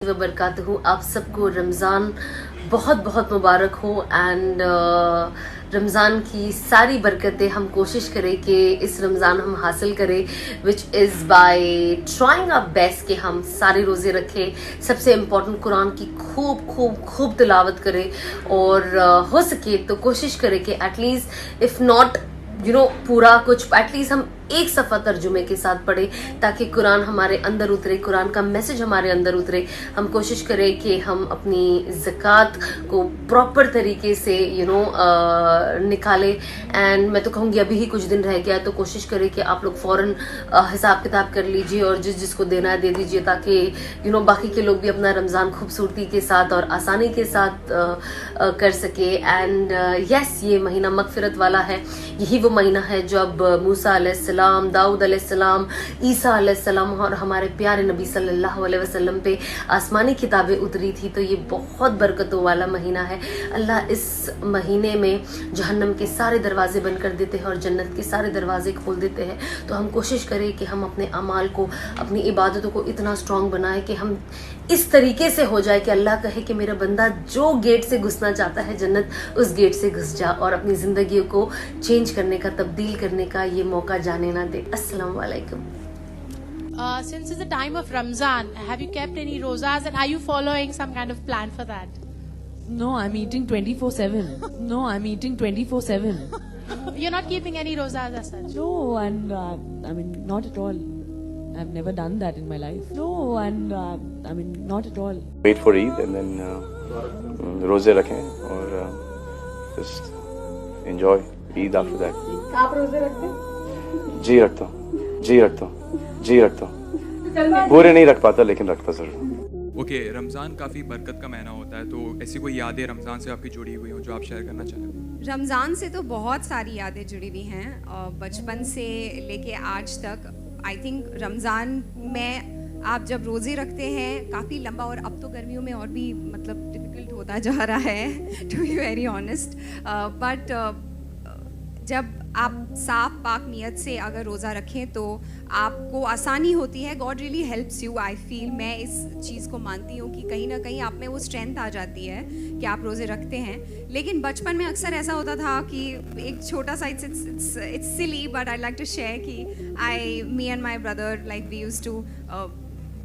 वबरकातुहू। आप सबको रमज़ान बहुत बहुत मुबारक हो एंड रमज़ान की सारी बरकतें हम कोशिश करें कि इस रमज़ान हम हासिल करें, which is by trying our best कि हम सारे रोज़े रखें। सबसे इम्पोर्टेंट कुरान की खूब खूब खूब तिलावत करें और हो सके तो कोशिश करें कि एटलीस्ट इफ़ नॉट पूरा कुछ एटलीस्ट हम एक सफ़ा तर्जुमे के साथ पढ़े ताकि कुरान हमारे अंदर उतरे, कुरान का मैसेज हमारे अंदर उतरे। हम कोशिश करें कि हम अपनी ज़कात को प्रॉपर तरीके से निकालें। एंड मैं तो कहूँगी अभी ही कुछ दिन रह गया है तो कोशिश करें कि आप लोग फ़ौरन हिसाब किताब कर लीजिए और जिसको देना है दे दीजिए ताकि बाकी के लोग भी अपना रमज़ान खूबसूरती के साथ और आसानी के साथ कर सके। एंड यस, ये महीना मगफिरत वाला है। यही वो महीना है जब मूसा अलैहिस्सलाम, दाऊद अलैहिस्सलाम, ईसा अलैहिस्सलाम और हमारे प्यारे नबी सल्लल्लाहु अलैहि वसल्लम पे आसमानी किताबें उतरी थी। तो ये बहुत बरकतों वाला महीना है। अल्लाह इस महीने में जहन्नम के सारे दरवाजे बंद कर देते हैं और जन्नत के सारे दरवाजे खोल देते हैं। तो हम कोशिश करें कि हम अपने अमाल को, अपनी इबादतों को इतना स्ट्रॉन्ग बनाएं कि हम इस तरीके से हो जाए कि अल्लाह कहे कि मेरा बंदा जो गेट से घुसना चाहता है जन्नत, उस गेट से घुस जा और अपनी ज़िंदगी को चेंज करने का, तब्दील करने का ये मौका जाने ना दे। अस्सलाम वालेकुम। Since it's the time of Ramzan, have you kept any rozas and are you following some kind of plan for that? No, I'm eating 24/7. No, I'm eating 24/7. You're not keeping any rozas as such? No, and not at all. I've never done that in my life. No, and not at all. Wait for Eid and then रोजे रखें और just enjoy Eid after that. आप रोजे रखते हैं? जी रखता हूँ। पूरे नहीं रख पाता लेकिन रखता जरूर। ओके, रमज़ान काफ़ी बरकत का महीना होता है, तो ऐसी कोई यादें रमज़ान से आपकी जुड़ी हुई हो जो आप शेयर करना चाहें? रमज़ान से तो बहुत सारी यादें जुड़ी हुई हैं और बचपन से लेके आज तक। आई थिंक रमज़ान में आप जब रोज़े रखते हैं काफ़ी लंबा, और अब तो गर्मियों में और भी मतलब डिफ़िकल्ट होता जा रहा है to be very honest, but जब आप साफ पाक नियत से अगर रोज़ा रखें तो आपको आसानी होती है। God really helps you, I feel. मैं इस चीज़ को मानती हूँ कि कहीं ना कहीं आप में वो स्ट्रेंथ आ जाती है कि आप रोज़े रखते हैं। लेकिन बचपन में अक्सर ऐसा होता था कि एक छोटा सा it's silly but I like to share कि me and my brother like we used to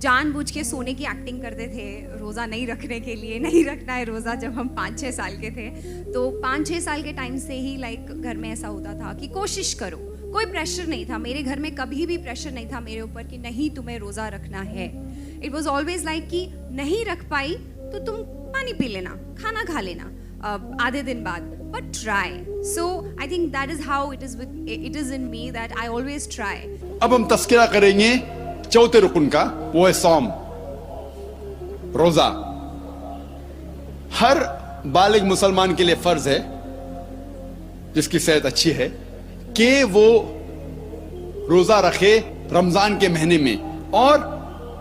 जानबूझ के सोने की एक्टिंग करते थे रोज़ा नहीं रखने के लिए। नहीं रखना है रोज़ा। जब हम 5-6 साल के थे तो 5-6 साल के टाइम से ही लाइक घर में ऐसा होता था कि कोशिश करो। कोई प्रेशर नहीं था मेरे घर में, कभी भी प्रेशर नहीं था मेरे ऊपर कि नहीं तुम्हें रोज़ा रखना है। इट वॉज ऑलवेज लाइक कि नहीं रख पाई तो तुम पानी पी लेना, खाना खा लेना आधे दिन बाद, but try. So I think that is how it is in me that I always try. अब हम तस्करा करेंगे चौथे रुकन का, वो है सौम, रोजा। हर बालिग मुसलमान के लिए फर्ज है, जिसकी सेहत अच्छी है, कि वो रोजा रखे रमजान के महीने में और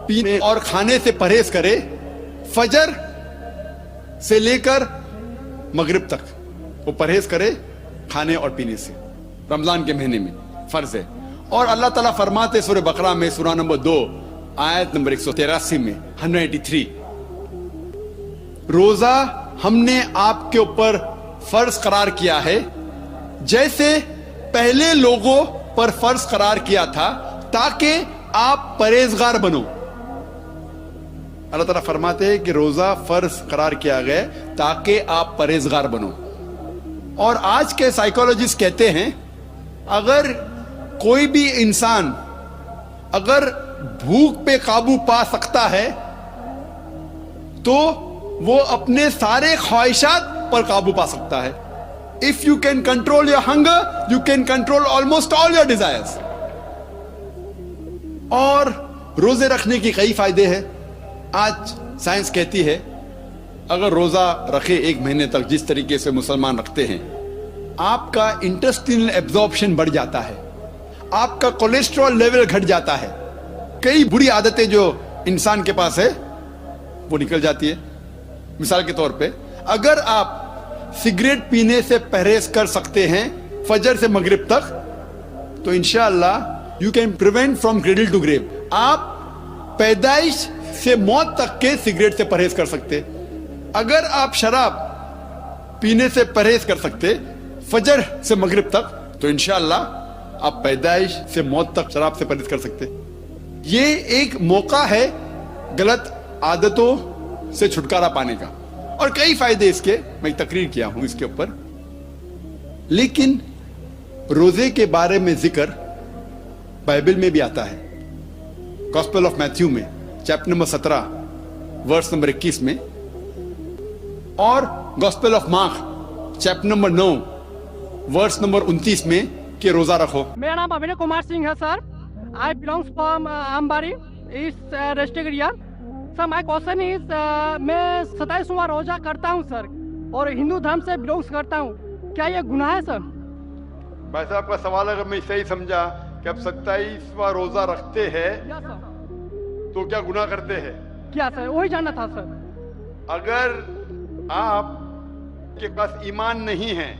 पीने और खाने से परहेज करे। फजर से लेकर मगरिब तक वो परहेज करे खाने और पीने से। रमजान के महीने में फर्ज है। और अल्लाह ताला फरमाते सूरह बकरा में सूरा नंबर 2 आयत नंबर 183 में 183, रोजा हमने आपके ऊपर फर्ज करार किया है जैसे पहले लोगों पर फर्ज करार किया था ताकि आप परहेजगार बनो। अल्लाह ताला फरमाते हैं कि रोजा फर्ज करार किया गया ताकि आप परहेजगार बनो। और आज के साइकोलॉजिस्ट कहते हैं अगर कोई भी इंसान अगर भूख पे काबू पा सकता है तो वो अपने सारे ख्वाहिशात पर काबू पा सकता है। If you can control your hunger you can control almost all your desires. और रोजे रखने के कई फायदे हैं। आज साइंस कहती है अगर रोजा रखे एक महीने तक जिस तरीके से मुसलमान रखते हैं, आपका इंटेस्टाइनल एब्जॉर्प्शन बढ़ जाता है, आपका कोलेस्ट्रॉल लेवल घट जाता है, कई बुरी आदतें जो इंसान के पास है वो निकल जाती है। मिसाल के तौर पे अगर आप सिगरेट पीने से परहेज कर सकते हैं फजर से मगरिब तक तो इंशाअल्लाह you can prevent from cradle to grave. आप पैदाइश से मौत तक के सिगरेट से परहेज कर सकते। अगर आप शराब पीने से परहेज कर सकते फजर से मगरिब तक, तो इंशाअल्लाह आप पैदाइश से मौत तक शराब से परहेज कर सकते। ये एक मौका है गलत आदतों से छुटकारा पाने का, और कई फायदे इसके मैं एक तकरीर किया हूं इसके ऊपर। लेकिन रोजे के बारे में जिक्र बाइबल में भी आता है, गॉस्पेल ऑफ मैथ्यू में चैप्टर नंबर 17 वर्स नंबर 21 में, और gospel of Mark chapter number 9 verse number 29 में कि रोजा रखो। मेरा नाम अभिनय कुमार सिंह है sir. I belongs from Ambari east district area. Sir my question is, मैं 27वां रोजा करता हूं सर, और हिंदू धर्म से बिलोंग्स करता हूं, क्या ये गुनाह है सर? भाई साहब का सवाल अगर मैं सही समझा कि आप 27वां रोजा रखते हैं क्या सर? तो क्या गुनाह करते हैं? क्या सर, वही जानना था सर। अगर आप के पास ईमान नहीं है,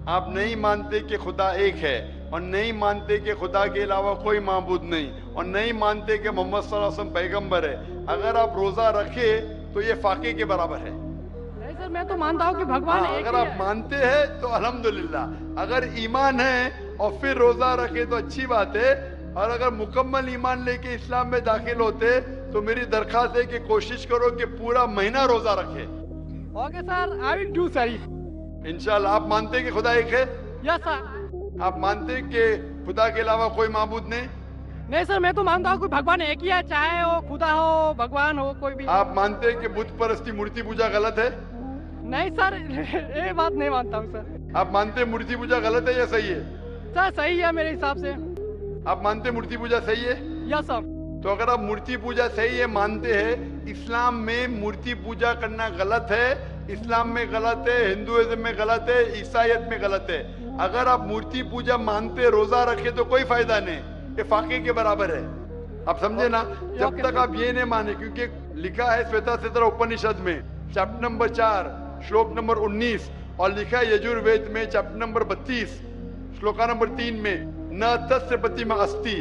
आप नहीं मानते कि खुदा एक है, और नहीं मानते कि खुदा के अलावा कोई माबूद नहीं, और नहीं मानते कि मोहम्मद सल्लल्लाहु अलैहि वसल्लम पैगंबर है, अगर आप रोजा रखे तो ये फाके के बराबर है। नहीं सर, मैं तो मानता हूँ कि भगवान एक अगर ही आप है। मानते हैं तो अल्हम्दुलिल्लाह, अगर ईमान है और फिर रोजा रखे तो अच्छी बात है, और अगर मुकम्मल ईमान लेके इस्लाम में दाखिल होते तो मेरी दरख्वास्त है कि कोशिश करो कि पूरा महीना रोजा रखे। Okay sir, I will do sir. इंशाल्लाह। आप मानते हैं कि खुदा एक है? Yes sir. आप मानते हैं कि खुदा के अलावा कोई माबूद नहीं? नहीं सर, मैं तो मानता हूँ कि भगवान एक ही है, चाहे वो खुदा हो, भगवान हो, कोई भी। आप मानते हैं कि बुत परस्ती, मूर्ति पूजा गलत है? नहीं सर, ये बात नहीं मानता हूँ सर। आप मानते हैं मूर्ति पूजा गलत है या सही है? सर सही है मेरे हिसाब से। आप मानते हैं मूर्ति पूजा सही है? Yes sir. तो अगर आप मूर्ति पूजा सही है मानते हैं, इस्लाम में मूर्ति पूजा करना गलत है, इस्लाम में गलत है, हिंदुइज्म में गलत है, ईसाईयत में गलत है। अगर आप मूर्ति पूजा मानते रोजा रखे तो कोई फायदा नहीं, ये फाके के बराबर है। आप समझे ना? जब तक आप ये नहीं माने, क्योंकि लिखा है श्वेताक्षर उपनिषद में चैप्टर नंबर 4 श्लोक नंबर 19, और लिखा है यजुर्वेद में चैप्टर नंबर 32 श्लोका नंबर 3 में, न तस्य प्रतिमा अस्ति,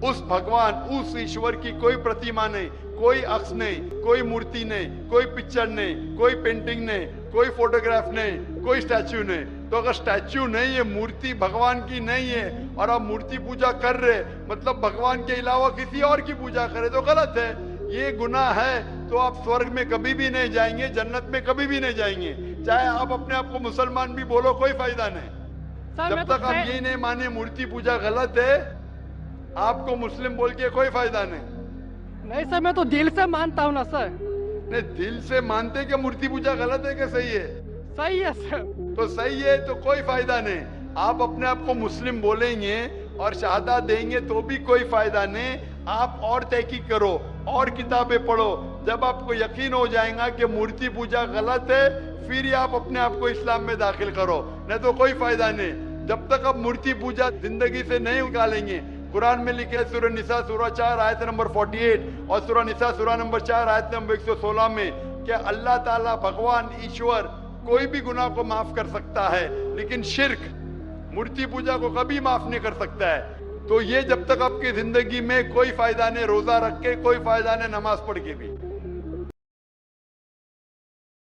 उस भगवान, उस ईश्वर की कोई प्रतिमा नहीं, कोई अक्ष नहीं, कोई मूर्ति नहीं, कोई पिक्चर नहीं, कोई पेंटिंग नहीं, कोई फोटोग्राफ नहीं, कोई स्टैच्यू नहीं। तो अगर स्टैच्यू नहीं है, मूर्ति भगवान की नहीं है, और आप मूर्ति पूजा कर रहे, मतलब भगवान के अलावा किसी और की पूजा करे, तो गलत है, ये गुनाह है। तो आप स्वर्ग में कभी भी नहीं जाएंगे, जन्नत में कभी भी नहीं जाएंगे, चाहे आप अपने आप को मुसलमान भी बोलो, कोई फायदा नहीं। जब तक आप ये नहीं माने मूर्ति पूजा गलत है, आपको मुस्लिम बोल के कोई फायदा नहीं। नहीं सर, मैं तो दिल से मानता हूँ ना सर। नहीं, दिल से मानते कि मूर्ति पूजा गलत है कि सही है? सही है सर। तो सही है तो कोई फायदा नहीं। आप अपने आप को मुस्लिम बोलेंगे और शहादत देंगे तो भी कोई फायदा नहीं। आप और तहकीक करो और किताबें पढ़ो, जब आपको यकीन हो जाएगा कि मूर्ति पूजा गलत है, फिर ही आप अपने आप को इस्लाम में दाखिल करो, नहीं तो कोई फायदा नहीं। जब तक आप मूर्ति पूजा जिंदगी से नहीं निकालेंगे, कुरान में लिखे सूरह निसा सूरह 4 आयत नंबर 48 और सूरह निसा सूरह नंबर 4 आयत नंबर 116 में कि अल्लाह ताला भगवान ईश्वर कोई भी गुनाह को माफ कर सकता है, लेकिन शिर्क, मूर्ति पूजा को कभी माफ नहीं कर सकता है। तो ये जब तक आपकी जिंदगी में कोई फायदा नहीं, रोजा रख के कोई फायदा नहीं, नमाज पढ़ के भी।